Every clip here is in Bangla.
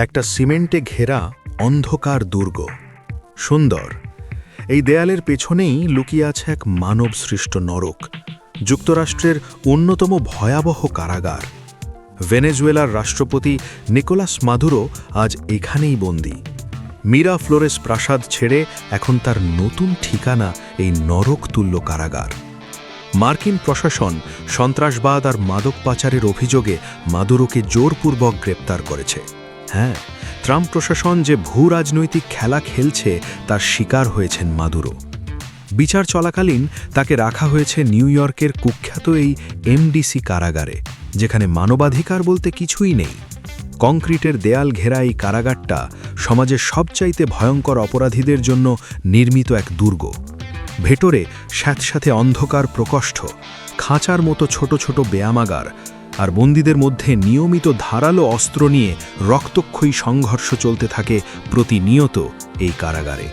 একটা সিমেন্টে ঘেরা অন্ধকার দুর্গ। সুন্দর। এই দেয়ালের পেছনেই লুকিয়ে আছে এক মানবসৃষ্ট নরক, যুক্তরাষ্ট্রের অন্যতম ভয়াবহ কারাগার। ভেনেজুয়েলার রাষ্ট্রপতি নিকোলাস মাদুরো আজ এখানেই বন্দী। মিরা ফ্লোরেস প্রাসাদ ছেড়ে এখন তার নতুন ঠিকানা এই নরকতুল্য কারাগার। মার্কিন প্রশাসন সন্ত্রাসবাদ আর মাদক পাচারের অভিযোগে মাদুরোকে জোরপূর্বক গ্রেপ্তার করেছে। হ্যাঁ, ট্রাম্প প্রশাসন যে ভূ রাজনৈতিক খেলা খেলছে তার শিকার হয়েছেন মাদুরো। বিচার চলাকালীন তাকে রাখা হয়েছে নিউ ইয়র্কের কুখ্যাত এই এমডিসি কারাগারে, যেখানে মানবাধিকার বলতে কিছুই নেই। কংক্রিটের দেয়াল ঘেরা এই কারাগারটা সমাজের সবচাইতে ভয়ঙ্কর অপরাধীদের জন্য নির্মিত এক দুর্গ। ভেতরে স্যাঁতস্যাঁতে অন্ধকার প্রকোষ্ঠ, খাঁচার মতো ছোট ছোট ব্যায়ামাগার, আর বন্দীদের মধ্যে নিয়মিত ধারালো অস্ত্র নিয়ে রক্তক্ষয়ী সংঘর্ষ চলতে থাকে প্রতিনিয়ত এই কারাগারে।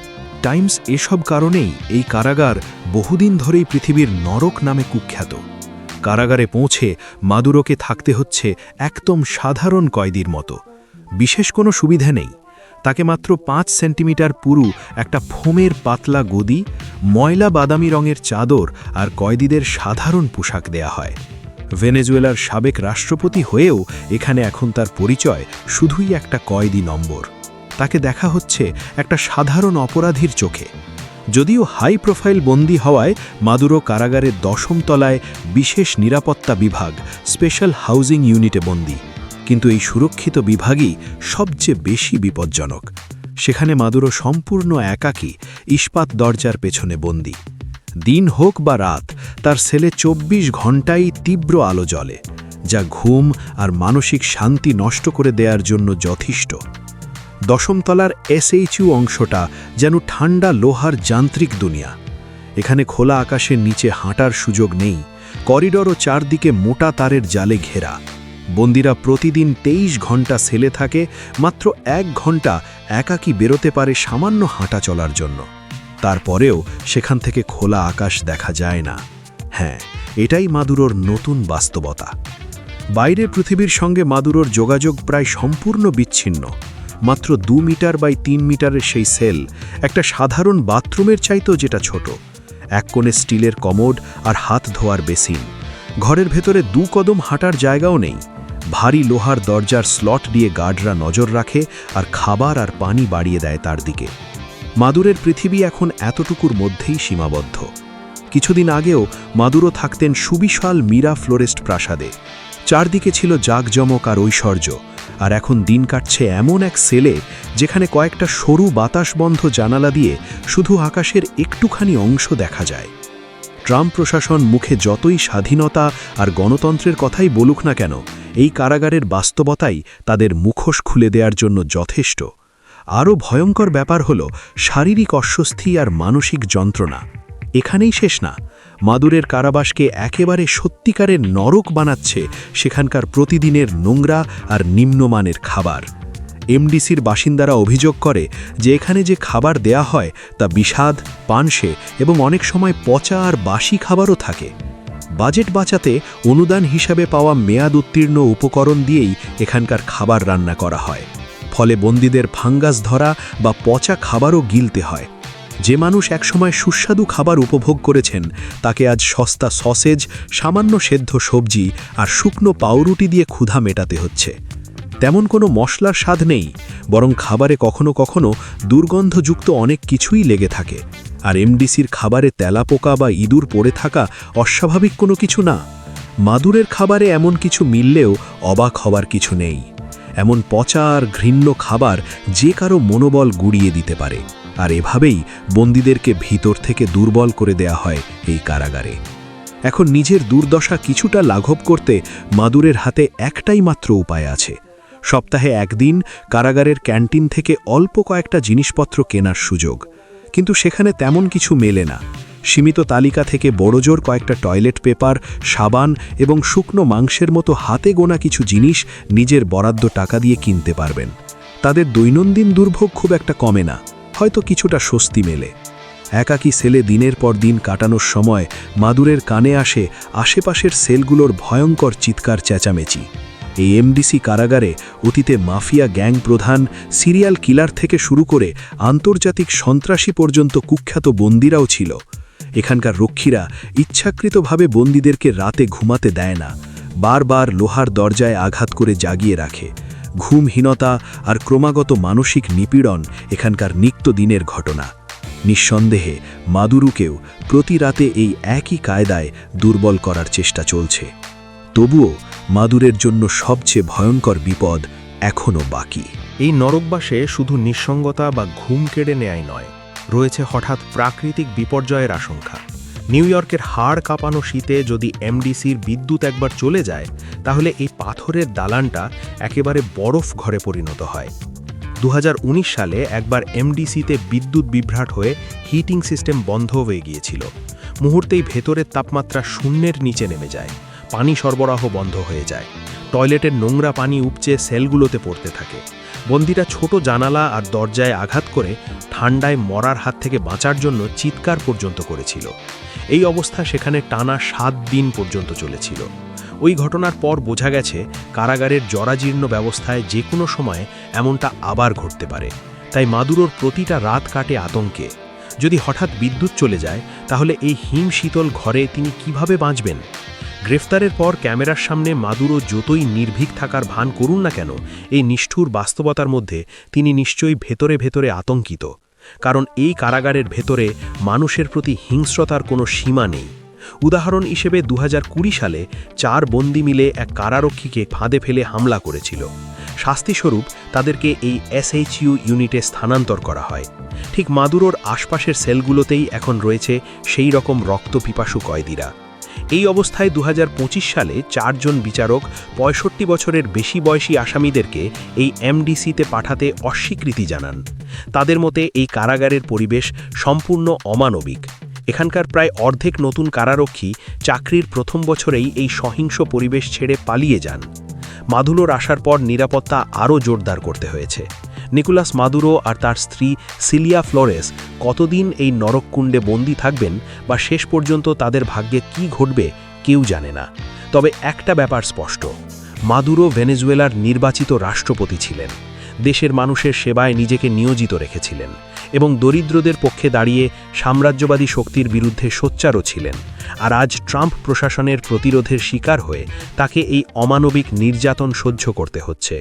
টাইমস এসব কারণেই এই কারাগার বহুদিন ধরেই পৃথিবীর নরক নামে কুখ্যাত। কারাগারে পৌঁছে মাদুরোকে থাকতে হচ্ছে একদম সাধারণ কয়েদির মতো। বিশেষ কোনো সুবিধা নেই। তাকে মাত্র 5 সেন্টিমিটার পুরু একটা ফোমের পাতলা গদি, ময়লা বাদামি রঙের চাদর আর কয়েদিদের সাধারণ পোশাক দেয়া হয়। ভেনেজুয়েলার সাবেক রাষ্ট্রপতি হয়েও এখানে এখন তার পরিচয় শুধুই একটা কয়েদি নম্বর। তাকে দেখা হচ্ছে একটা সাধারণ অপরাধীর চোখে। যদিও হাই প্রোফাইল বন্দী হওয়ায় মাদুরো কারাগারের 10ম তলায় বিশেষ নিরাপত্তা বিভাগ, স্পেশাল হাউজিং ইউনিটে বন্দী, কিন্তু এই সুরক্ষিত বিভাগই সবচেয়ে বেশি বিপজ্জনক। সেখানে মাদুরো সম্পূর্ণ একাকী ইস্পাত দরজার পেছনে বন্দী। দিন হোক বা রাত, তার সেলে 24 ঘণ্টাই তীব্র আলো জ্বলে, যা ঘুম আর মানসিক শান্তি নষ্ট করে দেওয়ার জন্য যথেষ্ট। 10ম তলার SHU অংশটা যেন ঠান্ডা লোহার যান্ত্রিক দুনিয়া। এখানে খোলা আকাশের নিচে হাঁটার সুযোগ নেই, করিডোর ও চারদিকে মোটা তারের জালে ঘেরা। বন্দীরা প্রতিদিন 23 ঘণ্টা সেলে থাকে, মাত্র 1 ঘণ্টা একাকী বেরোতে পারে সামান্য হাঁটা চলার জন্য। তারপরেও সেখান থেকে খোলা আকাশ দেখা যায় না। হ্যাঁ, এটাই মাদুরোর নতুন বাস্তবতা। বাইরের পৃথিবীর সঙ্গে মাদুরোর যোগাযোগ প্রায় সম্পূর্ণ বিচ্ছিন্ন। মাত্র 2 মিটার বাই 3 মিটারের সেই সেল একটা সাধারণ বাথরুমের চাইতেও যেটা ছোট। এক কোণে স্টিলের কমোড আর হাত ধোয়ার বেসিন। ঘরের ভেতরে 2 কদম হাঁটার জায়গাও নেই। ভারী লোহার দরজার স্লট দিয়ে গার্ডরা নজর রাখে আর খাবার আর পানি বাড়িয়ে দেয় তার দিকে। মাদুরের পৃথিবী এখন এতটুকুর মধ্যেই সীমাবদ্ধ। কিছুদিন আগেও মাদুরো থাকতেন সুবিশাল মিরা ফ্লোরেস্ট প্রাসাদে। চারদিকে ছিল জাঁকজমক আর ঐশ্বর্য, আর এখন দিন কাটছে এমন এক সেলে যেখানে কয়েকটা সরু বাতাসবন্ধ জানালা দিয়ে শুধু আকাশের একটুখানি অংশ দেখা যায়। ট্রাম্প প্রশাসন মুখে যতই স্বাধীনতা আর গণতন্ত্রের কথাই বলুক না কেন, এই কারাগারের বাস্তবতাই তাদের মুখোশ খুলে দেওয়ার জন্য যথেষ্ট। আরও ভয়ঙ্কর ব্যাপার হল শারীরিক অস্বস্তি আর মানসিক যন্ত্রণা। এখানেই শেষ না, মাদুরের কারাবাসকে একেবারে সত্যিকারের নরক বানাচ্ছে সেখানকার প্রতিদিনের নোংরা আর নিম্নমানের খাবার। এমডিসির বাসিন্দারা অভিযোগ করে যে এখানে যে খাবার দেয়া হয় তা বিষাদ, পানসে এবং অনেক সময় পচা আর বাসি খাবারও থাকে। বাজেট বাঁচাতে অনুদান হিসাবে পাওয়া মেয়াদ উত্তীর্ণ উপকরণ দিয়েই এখানকার খাবার রান্না করা হয়। ফলে বন্দীদের ফাঙ্গাস ধরা বা পচা খাবারও গিলতে হয়। যে মানুষ একসময় সুস্বাদু খাবার উপভোগ করেছেন তাকে আজ সস্তা সসেজ, সামান্য সেদ্ধ সবজি আর শুকনো পাউরুটি দিয়ে ক্ষুধা মেটাতে হচ্ছে। তেমন কোনো মশলার স্বাদ নেই, বরং খাবারে কখনো কখনো দুর্গন্ধযুক্ত অনেক কিছুই লেগে থাকে। আর এমডিসির খাবারে তেলাপোকা বা ইঁদুর পড়ে থাকা অস্বাভাবিক কোনো কিছু না। মাদুরের খাবারে এমন কিছু মিললেও অবাক হবার কিছু নেই। এমন পচা আর ঘৃণ্য খাবার যে কারো মনোবল গুড়িয়ে দিতে পারে, আর এভাবেই বন্দীদেরকে ভিতর থেকে দুর্বল করে দেয়া হয় এই কারাগারে। এখন নিজের দুর্দশা কিছুটা লাঘব করতে মাদুরের হাতে একটাই মাত্র উপায় আছে। সপ্তাহে একদিন কারাগারের ক্যান্টিন থেকে অল্প কয়েকটা জিনিসপত্র কেনার সুযোগ, কিন্তু সেখানে তেমন কিছু মেলে না। সীমিত তালিকা থেকে বড়জোর কয়েকটা টয়লেট পেপার, সাবান এবং শুকনো মাংসের মতো হাতে গোনা কিছু জিনিস নিজের বরাদ্দ টাকা দিয়ে কিনতে পারবেন। তাদের দৈনন্দিন দুর্ভোগ খুব একটা কমে না, হয়তো কিছুটা স্বস্তি মেলে। একাকী সেলে দিনের পর দিন কাটানোর সময় মাদুরের কানে আসে আশেপাশের সেলগুলোর ভয়ঙ্কর চিৎকার চেঁচামেচি। এই এমডিসি কারাগারে অতীতে মাফিয়া গ্যাং প্রধান, সিরিয়াল কিলার থেকে শুরু করে আন্তর্জাতিক সন্ত্রাসী পর্যন্ত কুখ্যাত বন্দীরাও ছিল। এখানকার রক্ষীরা ইচ্ছাকৃতভাবে বন্দীদেরকে রাতে ঘুমাতে দেয় না, বারবার লোহার দরজায় আঘাত করে জাগিয়ে রাখে। ঘুমহীনতা আর ক্রমাগত মানসিক নিপীড়ন এখানকার নিত্যদিনের ঘটনা। নিঃসন্দেহে মাদুরোকেও প্রতি রাতে এই একই কায়দায় দুর্বল করার চেষ্টা চলছে। তবুও মাদুরের জন্য সবচেয়ে ভয়ঙ্কর বিপদ এখনও বাকি। এই নরকবাসে শুধু নিঃসঙ্গতা বা ঘুম কেড়ে নেয়াই নয়, রয়েছে হঠাৎ প্রাকৃতিক বিপর্যয়ের আশঙ্কা। নিউ ইয়র্কের হাড় কাঁপানো শীতে যদি এমডিসির বিদ্যুৎ একবার চলে যায়, তাহলে এই পাথরের দালানটা একেবারে বরফ ঘরে পরিণত হয়। 2019 সালে একবার এমডিসিতে বিদ্যুৎ বিভ্রাট হয়ে হিটিং সিস্টেম বন্ধ হয়ে গিয়েছিল। মুহূর্তেই ভেতরের তাপমাত্রা শূন্যের নিচে নেমে যায়, পানি সরবরাহ বন্ধ হয়ে যায়, টয়লেটের নোংরা পানি উপচে সেলগুলোতে পড়তে থাকে। বন্দীরা ছোট জানালা আর দরজায় আঘাত করে ঠান্ডায় মরার হাত থেকে বাঁচার জন্য চিৎকার পর্যন্ত করেছিল। এই অবস্থা সেখানে টানা 7 দিন পর্যন্ত চলেছিল। ওই ঘটনার পর বোঝা গেছে কারাগারের জরাজীর্ণ ব্যবস্থায় যে কোনো সময় এমনটা আবার ঘটতে পারে। তাই মাদুরোর প্রতিটা রাত কাটে আতঙ্কে। যদি হঠাৎ বিদ্যুৎ চলে যায়, তাহলে এই হিম শীতল ঘরে তিনি কিভাবে বাঁচবেন? গ্রেফতারের পর ক্যামেরার সামনে মাদুরো যতই নির্ভীক থাকার ভান করুন না কেন, এই নিষ্ঠুর বাস্তবতার মধ্যে তিনি নিশ্চয়ই ভেতরে ভেতরে আতঙ্কিত। কারণ এই কারাগারের ভেতরে মানুষের প্রতি হিংস্রতার কোনো সীমা নেই। উদাহরণ হিসেবে 2020 সালে 4 বন্দী মিলে এক কারারক্ষীকে ফাঁদে ফেলে হামলা করেছিল। শাস্তিস্বরূপ তাদেরকে এই SHU ইউনিটে স্থানান্তর করা হয়। ঠিক মাদুরোর আশপাশের সেলগুলোতেই এখন রয়েছে সেই রকম রক্তপিপাসু কয়েদিরা। এই অবস্থায় 2025 সালে 4 জন বিচারক 65 বছরের বেশি বয়সী আসামিদেরকে এই এমডিসিতে পাঠাতে অস্বীকৃতি জানান। তাদের মতে এই কারাগারের পরিবেশ সম্পূর্ণ অমানবিক। এখানকার প্রায় অর্ধেক নতুন কারারক্ষী চাকরির প্রথম বছরেই এই সহিংস পরিবেশ ছেড়ে পালিয়ে যান। মাদুরোর আসার পর নিরাপত্তা আরও জোরদার করতে হয়েছে। নিকোলাস মাদুরো আর তার স্ত্রী সিলিয়া ফ্লোরেস কতদিন এই নরককুণ্ডে বন্দী থাকবেন বা শেষ পর্যন্ত তাদের ভাগ্যে কি ঘটবে কেউ জানে না। তবে একটা ব্যাপার স্পষ্ট, মাদুরো ভেনেজুয়েলার নির্বাচিত রাষ্ট্রপতি ছিলেন, দেশের মানুষের সেবায় নিজেকে নিয়োজিত রেখেছিলেন এবং দরিদ্রদের পক্ষে দাঁড়িয়ে সাম্রাজ্যবাদী শক্তির বিরুদ্ধে সোচ্চারও ছিলেন। আর আজ ট্রাম্প প্রশাসনের প্রতিরোধের শিকার হয়ে তাকে এই অমানবিক নির্যাতন সহ্য করতে হচ্ছে।